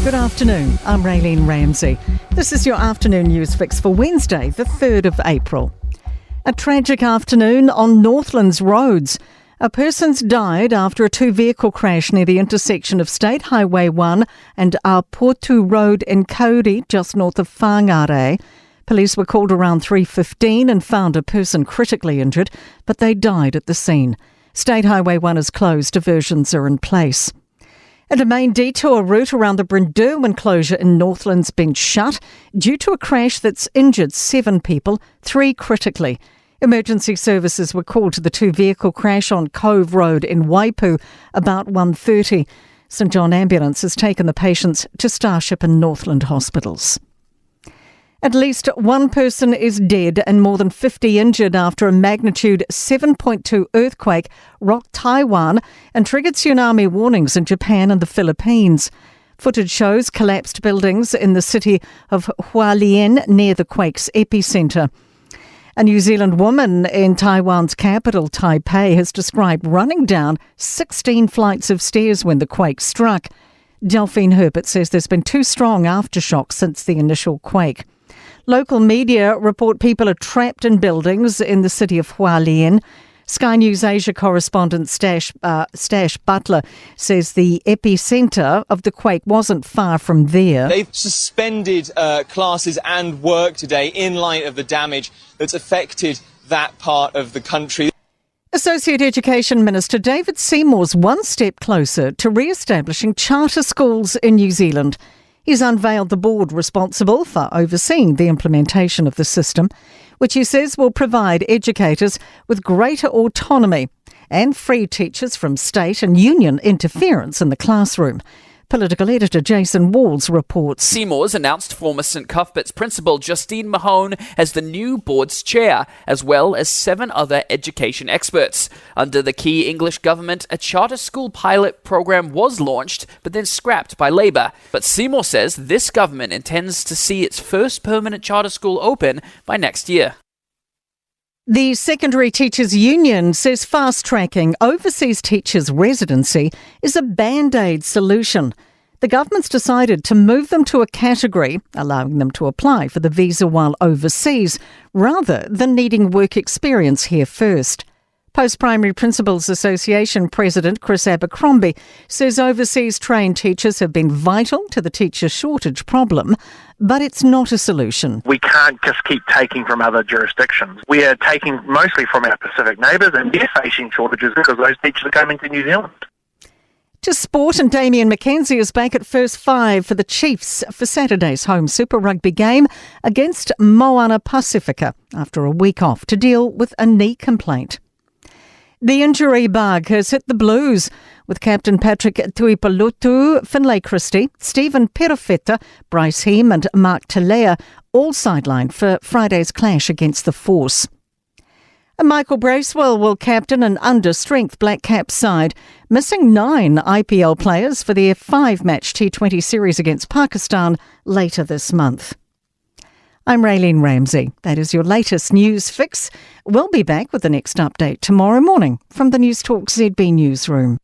Good afternoon, I'm Raylene Ramsey. This is your afternoon news fix for Wednesday, the 3rd of April. A tragic afternoon on Northland's roads. A person's died after a two-vehicle crash near the intersection of State Highway 1 and Aoportu Road in Kauri, just north of Whangare. Police were called around 3:15 and found a person critically injured, but they died at the scene. State Highway 1 is closed, diversions are in place. And a main detour route around the Brindeu enclosure in Northland's been shut due to a crash that's injured 7 people, 3 critically. Emergency services were called to the two-vehicle crash on Cove Road in Waipu about 1:30. St John Ambulance has taken the patients to Starship and Northland hospitals. At least one person is dead and more than 50 injured after a magnitude 7.2 earthquake rocked Taiwan and triggered tsunami warnings in Japan and the Philippines. Footage shows collapsed buildings in the city of Hualien near the quake's epicentre. A New Zealand woman in Taiwan's capital, Taipei, has described running down 16 flights of stairs when the quake struck. Delphine Herbert says there's been 2 strong aftershocks since the initial quake. Local media report people are trapped in buildings in the city of Hualien. Sky News Asia correspondent Stash Butler says the epicentre of the quake wasn't far from there. They've suspended classes and work today in light of the damage that's affected that part of the country. Associate Education Minister David Seymour's one step closer to re-establishing charter schools in New Zealand. He's unveiled the board responsible for overseeing the implementation of the system, which he says will provide educators with greater autonomy and free teachers from state and union interference in the classroom. Political editor Jason Walls reports. Seymour's announced former St Cuthbert's principal Justine Mahone as the new board's chair, as well as 7 other education experts. Under the key English government, a charter school pilot program was launched, but then scrapped by Labour. But Seymour says this government intends to see its first permanent charter school open by next year. The Secondary Teachers Union says fast-tracking overseas teachers' residency is a band-aid solution. The government's decided to move them to a category, allowing them to apply for the visa while overseas, rather than needing work experience here first. Post-Primary Principals Association President Chris Abercrombie says overseas trained teachers have been vital to the teacher shortage problem, but it's not a solution. We can't just keep taking from other jurisdictions. We are taking mostly from our Pacific neighbours, and they're facing shortages because those teachers are coming to New Zealand. To sport, and Damien McKenzie is back at first 5 for the Chiefs for Saturday's home Super Rugby game against Moana Pacifica after a week off to deal with a knee complaint. The injury bug has hit the Blues, with captain Patrick Tuipulotu, Finlay Christie, Stephen Perofeta, Bryce Heem and Mark Telea all sidelined for Friday's clash against the Force. And Michael Bracewell will captain an under-strength Black Caps side, missing 9 IPL players for their 5-match T20 series against Pakistan later this month. I'm Raylene Ramsey. That is your latest news fix. We'll be back with the next update tomorrow morning from the Newstalk ZB newsroom.